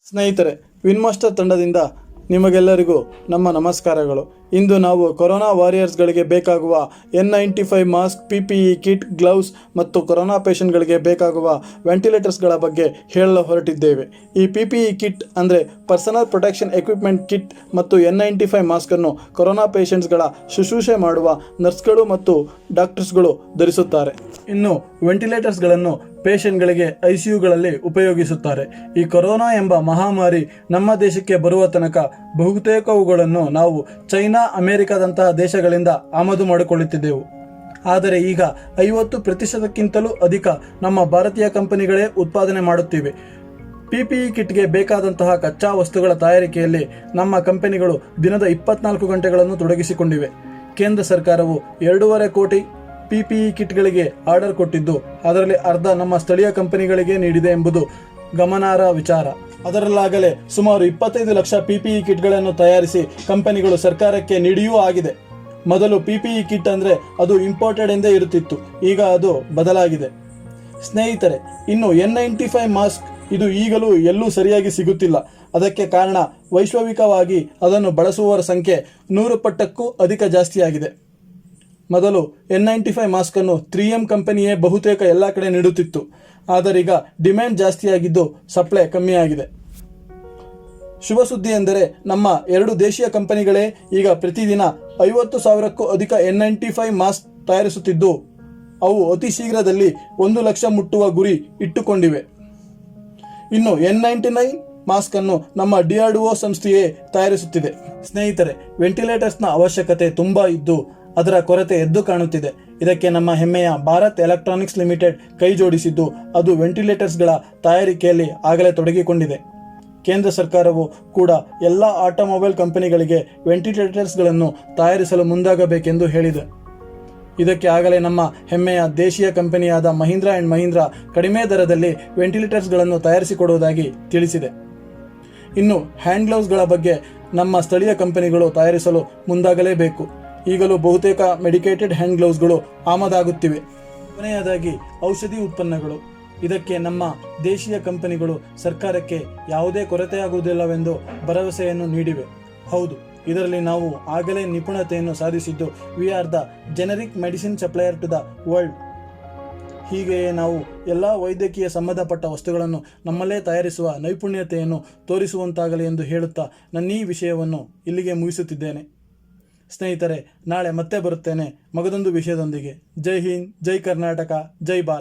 ಸ್ನೇಹಿತರೆ, ವಿನ್ಮಾಸ್ಟರ್ ತಂಡದಿಂದ ನಿಮಗೆಲ್ಲರಿಗೂ ನಮ್ಮ ನಮಸ್ಕಾರಗಳು. ಇಂದು ನಾವು ಕೊರೋನಾ ವಾರಿಯರ್ಸ್ಗಳಿಗೆ ಬೇಕಾಗುವ N95 mask, PPE kit, gloves ಮತ್ತು ಕೊರೋನಾ ಪೇಷಂಟ್ಗಳಿಗೆ ಬೇಕಾಗುವ ವೆಂಟಿಲೇಟರ್ಸ್ಗಳ ಬಗ್ಗೆ ಹೇಳಲು ಹೊರಟಿದ್ದೇವೆ. ಈ PPE ಕಿಟ್ ಅಂದರೆ ಪರ್ಸನಲ್ ಪ್ರೊಟೆಕ್ಷನ್ ಎಕ್ವಿಪ್ಮೆಂಟ್ ಕಿಟ್ ಮತ್ತು N95 ಮಾಸ್ಕನ್ನು ಕೊರೋನಾ ಪೇಷಂಟ್ಸ್ಗಳ ಶುಶ್ರೂಷೆ ಮಾಡುವ ನರ್ಸ್ಗಳು ಮತ್ತು ಡಾಕ್ಟರ್ಸ್ಗಳು ಧರಿಸುತ್ತಾರೆ. ಇನ್ನು ವೆಂಟಿಲೇಟರ್ಸ್ಗಳನ್ನು ಪೇಷಂಟ್ಗಳಿಗೆ ICUಗಳಲ್ಲಿ ಉಪಯೋಗಿಸುತ್ತಾರೆ. ಈ ಕೊರೋನಾ ಎಂಬ ಮಹಾಮಾರಿ ನಮ್ಮ ದೇಶಕ್ಕೆ ಬರುವ ತನಕ ಬಹುತೇಕವುಗಳನ್ನು ನಾವು ಚೈನಾ, ಅಮೆರಿಕದಂತಹ ದೇಶಗಳಿಂದ ಆಮದು ಮಾಡಿಕೊಳ್ಳುತ್ತಿದ್ದೆವು. ಆದರೆ ಈಗ 50% ಅಧಿಕ ನಮ್ಮ ಭಾರತೀಯ ಕಂಪನಿಗಳೇ ಉತ್ಪಾದನೆ ಮಾಡುತ್ತಿವೆ. PPE ಕಿಟ್ಗೆ ಬೇಕಾದಂತಹ ಕಚ್ಚಾ ವಸ್ತುಗಳ ತಯಾರಿಕೆಯಲ್ಲಿ ನಮ್ಮ ಕಂಪನಿಗಳು ದಿನದ 24 ಗಂಟೆಗಳನ್ನು ತೊಡಗಿಸಿಕೊಂಡಿವೆ. ಕೇಂದ್ರ ಸರ್ಕಾರವು 2.5 ಕೋಟಿ PPE ಕಿಟ್ಗಳಿಗೆ ಆರ್ಡರ್ ಕೊಟ್ಟಿದ್ದು, ಅದರಲ್ಲಿ ಅರ್ಧ ನಮ್ಮ ಸ್ಥಳೀಯ ಕಂಪನಿಗಳಿಗೆ ನೀಡಿದೆ ಎಂಬುದು ಗಮನಾರ್ಹ ವಿಚಾರ. ಅದರಲ್ಲಾಗಲೇ ಸುಮಾರು 25 ಲಕ್ಷ PPE ಕಿಟ್ಗಳನ್ನು ತಯಾರಿಸಿ ಕಂಪನಿಗಳು ಸರ್ಕಾರಕ್ಕೆ ನೀಡಿಯೂ ಆಗಿದೆ. ಮೊದಲು PPE ಕಿಟ್ ಅಂದರೆ ಅದು ಇಂಪೋರ್ಟೆಡ್ ಎಂದೇ ಇರುತ್ತಿತ್ತು, ಈಗ ಅದು ಬದಲಾಗಿದೆ. ಸ್ನೇಹಿತರೆ, ಇನ್ನು N95 ಮಾಸ್ಕ್ ಇದು ಈಗಲೂ ಎಲ್ಲೂ ಸರಿಯಾಗಿ ಸಿಗುತ್ತಿಲ್ಲ. ಅದಕ್ಕೆ ಕಾರಣ ವೈಶ್ವಿಕವಾಗಿ ಅದನ್ನು ಬಳಸುವವರ ಸಂಖ್ಯೆ 100 ಪಟ್ಟಕ್ಕೂ ಅಧಿಕ ಜಾಸ್ತಿಯಾಗಿದೆ. ಮೊದಲು N95 ಮಾಸ್ಕನ್ನು 3M ಕಂಪನಿಯೇ ಬಹುತೇಕ ಎಲ್ಲ ಕಡೆ ನೀಡುತ್ತಿತ್ತು. ಆದರೀಗ ಡಿಮ್ಯಾಂಡ್ ಜಾಸ್ತಿಯಾಗಿದ್ದು ಸಪ್ಲೈ ಕಮ್ಮಿಯಾಗಿದೆ. ಶುಭ ಸುದ್ದಿ ಎಂದರೆ ನಮ್ಮ 2 ದೇಶೀಯ ಕಂಪನಿಗಳೇ ಈಗ ಪ್ರತಿದಿನ 50,000ಕ್ಕೂ ಅಧಿಕ N95 ಮಾಸ್ಕ್ ತಯಾರಿಸುತ್ತಿದ್ದು, ಅವು ಅತಿ ಶೀಘ್ರದಲ್ಲಿ 1 ಲಕ್ಷ ಮುಟ್ಟುವ ಗುರಿ ಇಟ್ಟುಕೊಂಡಿವೆ. ಇನ್ನು N99 ಮಾಸ್ಕ್ ಅನ್ನು ನಮ್ಮ DRDO ಸಂಸ್ಥೆಯೇ ತಯಾರಿಸುತ್ತಿದೆ. ಸ್ನೇಹಿತರೆ, ವೆಂಟಿಲೇಟರ್ಸ್ನ ಅವಶ್ಯಕತೆ ತುಂಬ ಇದ್ದು ಅದರ ಕೊರತೆ ಎದ್ದು ಕಾಣುತ್ತಿದೆ. ಇದಕ್ಕೆ ನಮ್ಮ ಹೆಮ್ಮೆಯ ಭಾರತ್ ಎಲೆಕ್ಟ್ರಾನಿಕ್ಸ್ ಲಿಮಿಟೆಡ್ ಕೈ ಜೋಡಿಸಿದ್ದು, ಅದು ವೆಂಟಿಲೇಟರ್ಸ್ಗಳ ತಯಾರಿಕೆಯಲ್ಲಿ ಆಗಲೇ ತೊಡಗಿಕೊಂಡಿದೆ. ಕೇಂದ್ರ ಸರ್ಕಾರವು ಕೂಡ ಎಲ್ಲ ಆಟೋಮೊಬೈಲ್ ಕಂಪನಿಗಳಿಗೆ ವೆಂಟಿಲೇಟರ್ಸ್ಗಳನ್ನು ತಯಾರಿಸಲು ಮುಂದಾಗಬೇಕೆಂದು ಹೇಳಿದೆ. ಇದಕ್ಕೆ ಆಗಲೇ ನಮ್ಮ ಹೆಮ್ಮೆಯ ದೇಶೀಯ ಕಂಪನಿಯಾದ ಮಹೀಂದ್ರಾ ಆ್ಯಂಡ್ ಮಹೀಂದ್ರಾ ಕಡಿಮೆ ದರದಲ್ಲಿ ವೆಂಟಿಲೇಟರ್ಸ್ಗಳನ್ನು ತಯಾರಿಸಿಕೊಡುವುದಾಗಿ ತಿಳಿಸಿದೆ. ಇನ್ನು ಹ್ಯಾಂಡ್ ಗ್ಲೌಸ್ಗಳ ಬಗ್ಗೆ ನಮ್ಮ ಸ್ಥಳೀಯ ಕಂಪನಿಗಳು ತಯಾರಿಸಲು ಮುಂದಾಗಲೇಬೇಕು. ಈಗಲೂ ಬಹುತೇಕ ಮೆಡಿಕೇಟೆಡ್ ಹ್ಯಾಂಡ್ ಗ್ಲೌಸ್ಗಳು ಆಮದಾಗುತ್ತಿವೆ. ಕೊನೆಯದಾಗಿ ಔಷಧಿ ಉತ್ಪನ್ನಗಳು. ಇದಕ್ಕೆ ನಮ್ಮ ದೇಶೀಯ ಕಂಪನಿಗಳು ಸರ್ಕಾರಕ್ಕೆ ಯಾವುದೇ ಕೊರತೆಯಾಗುವುದಿಲ್ಲವೆಂದು ಭರವಸೆಯನ್ನು ನೀಡಿವೆ. ಹೌದು, ಇದರಲ್ಲಿ ನಾವು ಆಗಲೇ ನಿಪುಣತೆಯನ್ನು ಸಾಧಿಸಿದ್ದು. We are the generic medicine supplier to the world. ಹೀಗೆಯೇ ನಾವು ಎಲ್ಲ ವೈದ್ಯಕೀಯ ಸಂಬಂಧಪಟ್ಟ ವಸ್ತುಗಳನ್ನು ನಮ್ಮಲ್ಲೇ ತಯಾರಿಸುವ ನೈಪುಣ್ಯತೆಯನ್ನು ತೋರಿಸುವಂತಾಗಲಿ ಎಂದು ಹೇಳುತ್ತಾ ನನ್ನ ಈ ವಿಷಯವನ್ನು ಇಲ್ಲಿಗೆ ಮುಗಿಸುತ್ತಿದ್ದೇನೆ. ಸ್ನೇಹಿತರೆ, ನಾಳೆ ಮತ್ತೆ ಬರುತ್ತೇನೆ ಮಗದೊಂದು ವಿಷಯದೊಂದಿಗೆ. ಜೈ ಹಿಂದ್, ಜೈ ಕರ್ನಾಟಕ, ಜೈ ಭಾರತ್.